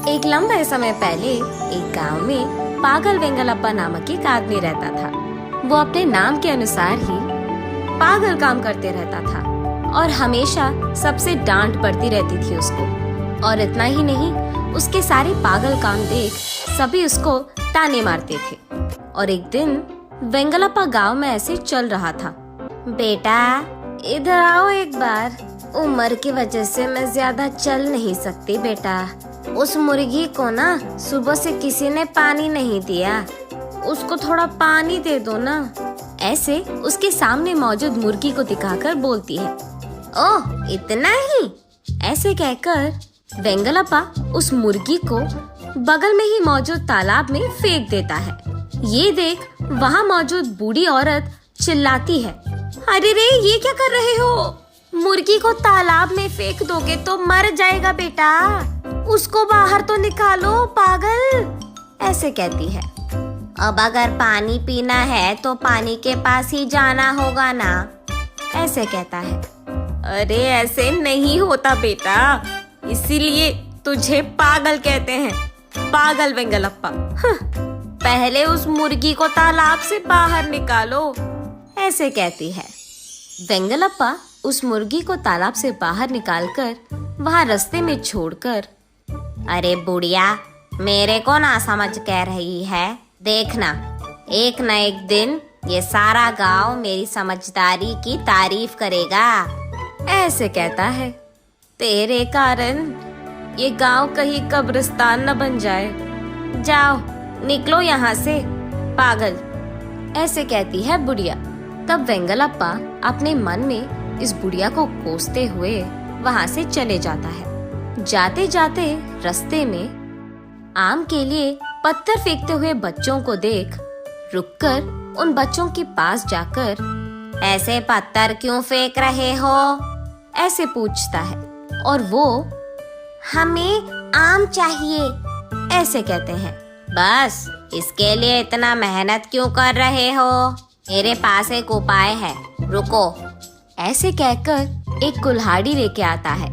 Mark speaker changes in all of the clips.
Speaker 1: एक लंबे समय पहले एक गांव में पागल वेंगलप्पा नामक एक आदमी रहता था। वो अपने नाम के अनुसार ही पागल काम करते रहता था और हमेशा सबसे डांट पड़ती रहती थी उसको। और इतना ही नहीं, उसके सारे पागल काम देख सभी उसको ताने मारते थे। और एक दिन वेंगलप्पा गांव में ऐसे चल रहा था। बेटा इधर आओ एक बार, उम्र की वजह से मैं ज्यादा चल नहीं सकती बेटा। उस मुर्गी को ना सुबह से किसी ने पानी नहीं दिया, उसको थोड़ा पानी दे दो ना। ऐसे उसके सामने मौजूद मुर्गी को दिखाकर बोलती है। ओह इतना ही? ऐसे कहकर वेंगलप्पा उस मुर्गी को बगल में ही मौजूद तालाब में फेंक देता है। ये देख वहाँ मौजूद बूढ़ी औरत चिल्लाती है, अरे रे ये क्या कर रहे हो? मुर्गी को तालाब में फेंक दोगे तो मर जाएगा बेटा, उसको बाहर तो निकालो पागल। ऐसे कहती है। अब अगर पानी पीना है तो पानी के पास ही जाना होगा ना, ऐसे कहता है। अरे ऐसे नहीं होता बेटा, इसीलिए तुझे पागल कहते हैं, पागल वेंगलप्पा। पहले उस मुर्गी को तालाब से बाहर निकालो, ऐसे कहती है। वेंगलप्पा उस मुर्गी को तालाब से बाहर निकालकर वहाँ रास्ते में छोड़कर, अरे बुढ़िया मेरे को ना समझ कह रही है, देखना एक न एक दिन ये सारा गांव मेरी समझदारी की तारीफ करेगा, ऐसे कहता है। तेरे कारण ये गांव कहीं कब्रिस्तान न बन जाए, जाओ निकलो यहाँ से पागल, ऐसे कहती है बुढ़िया। तब वेंगलप्पा अपने मन में इस बुढ़िया को कोसते हुए वहाँ से चले जाता है। जाते जाते रास्ते में आम के लिए पत्थर फेंकते हुए बच्चों को देख रुककर उन बच्चों के पास जाकर, ऐसे पत्थर क्यों फेंक रहे हो, ऐसे पूछता है। और वो, हमें आम चाहिए, ऐसे कहते हैं। बस इसके लिए इतना मेहनत क्यों कर रहे हो? मेरे पास एक उपाय है, रुको, ऐसे कहकर एक कुल्हाड़ी लेके आता है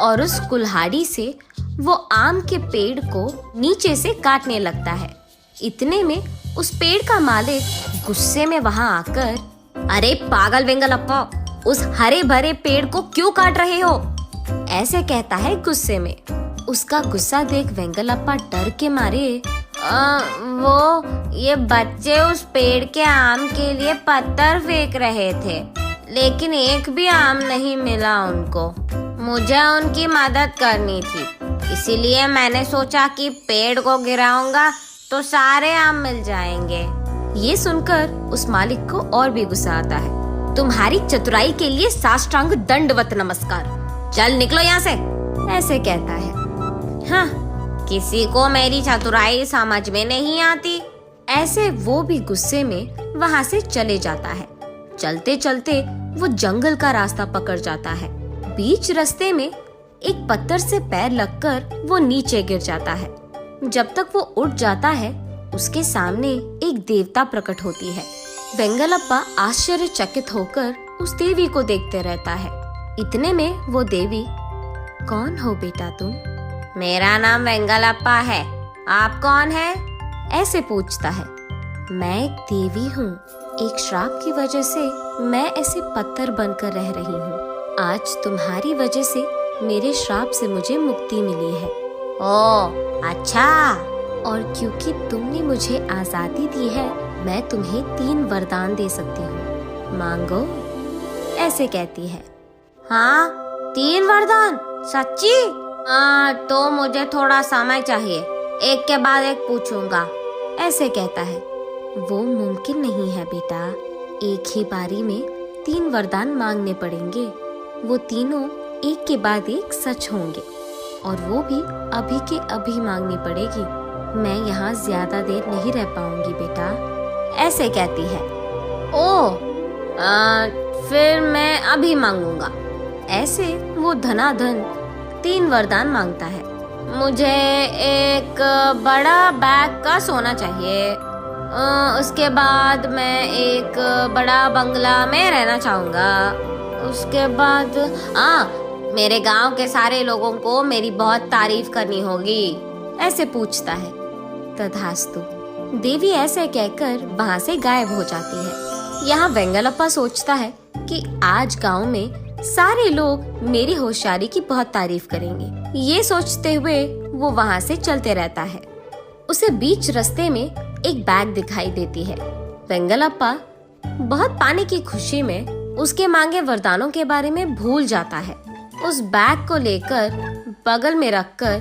Speaker 1: और उस कुल्हाड़ी से वो आम के पेड़ को नीचे से काटने लगता है। इतने में उस पेड़ का मालिक गुस्से में वहाँ आकर, अरे पागल वेंगलप्पा, उस हरे भरे पेड़ को क्यों काट रहे हो, ऐसे कहता है गुस्से में। उसका गुस्सा देख वेंगलप्पा डर के मारे, वो ये बच्चे उस पेड़ के आम के लिए पत्थर फेंक रहे थे, लेकिन एक भी आम नहीं मिला उनको। मुझे उनकी मदद करनी थी, इसीलिए मैंने सोचा कि पेड़ को गिराऊंगा तो सारे आम मिल जाएंगे। ये सुनकर उस मालिक को और भी गुस्सा आता है। तुम्हारी चतुराई के लिए साष्टांग दंडवत नमस्कार, चल निकलो यहाँ से, ऐसे कहता है। हाँ, किसी को मेरी चतुराई समझ में नहीं आती, ऐसे वो भी गुस्से में वहाँ से चले जाता है। चलते चलते वो जंगल का रास्ता पकड़ जाता है। बीच रास्ते में एक पत्थर से पैर लगकर वो नीचे गिर जाता है। जब तक वो उठ जाता है, उसके सामने एक देवता प्रकट होती है। वेंगलप्पा आश्चर्यचकित होकर उस देवी को देखते रहता है। इतने में वो देवी, कौन हो बेटा तुम? मेरा नाम वेंगलप्पा है, आप कौन है? ऐसे पूछता है। मैं एक देवी हूँ, एक श्राप की वजह से मैं ऐसे पत्थर बनकर रह रही हूँ। आज तुम्हारी वजह से मेरे श्राप से मुझे मुक्ति मिली है। ओह अच्छा। और क्योंकि तुमने मुझे आजादी दी है, मैं तुम्हें 3 वरदान दे सकती हूँ, मांगो, ऐसे कहती है। हाँ 3 वरदान? सच्ची? तो मुझे थोड़ा समय चाहिए, एक के बाद एक पूछूंगा, ऐसे कहता है। वो मुमकिन नहीं है बेटा, एक ही बारी में 3 वरदान मांगने पड़ेंगे। वो तीनों एक के बाद एक सच होंगे और वो भी अभी के अभी मांगनी पड़ेगी। मैं यहाँ ज्यादा देर नहीं रह पाऊंगी बेटा, ऐसे कहती है। ओह फिर मैं अभी मांगूंगा। ऐसे वो धनाधन 3 वरदान मांगता है। मुझे एक बड़ा बैग का सोना चाहिए, उसके बाद मैं एक बड़ा बंगला में रहना चाहूँगा, उसके बाद मेरे गांव के सारे लोगों को मेरी बहुत तारीफ करनी होगी, ऐसे पूछता है। तथास्तु, देवी ऐसे कहकर वहाँ से गायब हो जाती है। यहाँ वेंगलप्पा सोचता है कि आज गांव में सारे लोग मेरी होशियारी की बहुत तारीफ करेंगे। ये सोचते हुए वो वहाँ से चलते रहता है। उसे बीच रास्ते में एक बैग दिखाई देती है। वेंगलप्पा बहुत पाने की खुशी में उसके मांगे वरदानों के बारे में भूल जाता है। उस बैग को लेकर बगल में रखकर,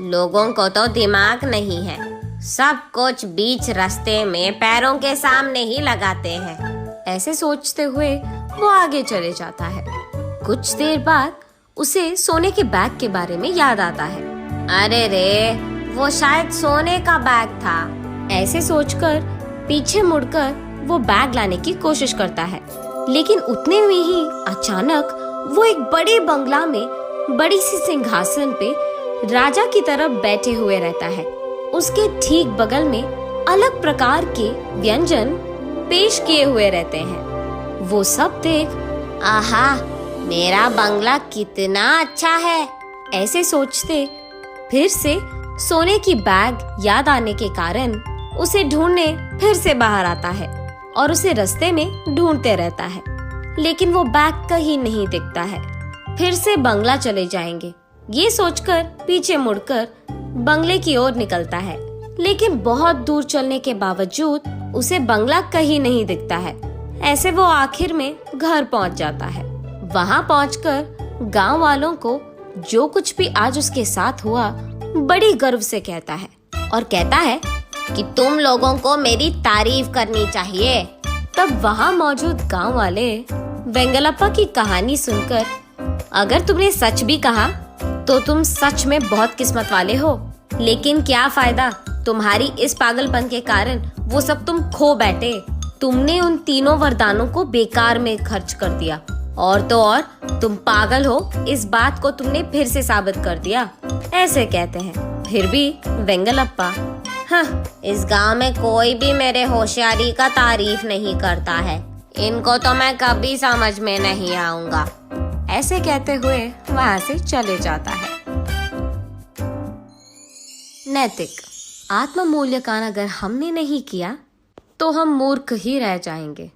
Speaker 1: लोगों को तो दिमाग नहीं है, सब कुछ बीच रास्ते में पैरों के सामने ही लगाते हैं, ऐसे सोचते हुए वो आगे चले जाता है। कुछ देर बाद उसे सोने के बैग के बारे में याद आता है। अरे रे, वो शायद सोने का बैग था। ऐसे सोचकर पीछे मुड़कर वो बैग लाने की कोशिश करता है, लेकिन उतने में ही अचानक वो एक बड़े बंगला में बड़ी सी सिंहासन पे राजा की तरफ बैठे हुए रहता है। उसके ठीक बगल में अलग प्रकार के व्यंजन पेश किए हुए रहते हैं। वो सब देख, आहा, मेरा बंगला कितना अच्छा है, ऐसे सोचते फिर से सोने की बैग याद आने के कारण उसे ढूंढने फिर से बाहर आता है और उसे रास्ते में ढूंढते रहता है, लेकिन वो बैग कहीं नहीं दिखता है। फिर से बंगला चले जाएंगे, ये सोचकर पीछे मुड़कर बंगले की ओर निकलता है, लेकिन बहुत दूर चलने के बावजूद उसे बंगला कहीं नहीं दिखता है। ऐसे वो आखिर में घर पहुंच जाता है। वहां पहुंचकर गांव वालों को जो कुछ भी आज उसके साथ हुआ बड़ी गर्व से कहता है और कहता है कि तुम लोगों को मेरी तारीफ करनी चाहिए। तब वहां मौजूद गांव वाले वेंगलप्पा की कहानी सुनकर, अगर तुमने सच भी कहा तो तुम सच में बहुत किस्मत वाले हो, लेकिन क्या फायदा, तुम्हारी इस पागलपन के कारण वो सब तुम खो बैठे। तुमने उन तीनों वरदानों को बेकार में खर्च कर दिया, और तो और तुम पागल हो, इस बात को तुमने फिर से साबित कर दिया, ऐसे कहते हैं। फिर भी वेंगलप्पा, हाँ, इस गांव में कोई भी मेरे होशियारी का तारीफ नहीं करता है, इनको तो मैं कभी समझ में नहीं आऊंगा, ऐसे कहते हुए वहां से चले जाता है। नैतिक आत्म मूल्यांकन अगर हमने नहीं किया तो हम मूर्ख ही रह जाएंगे।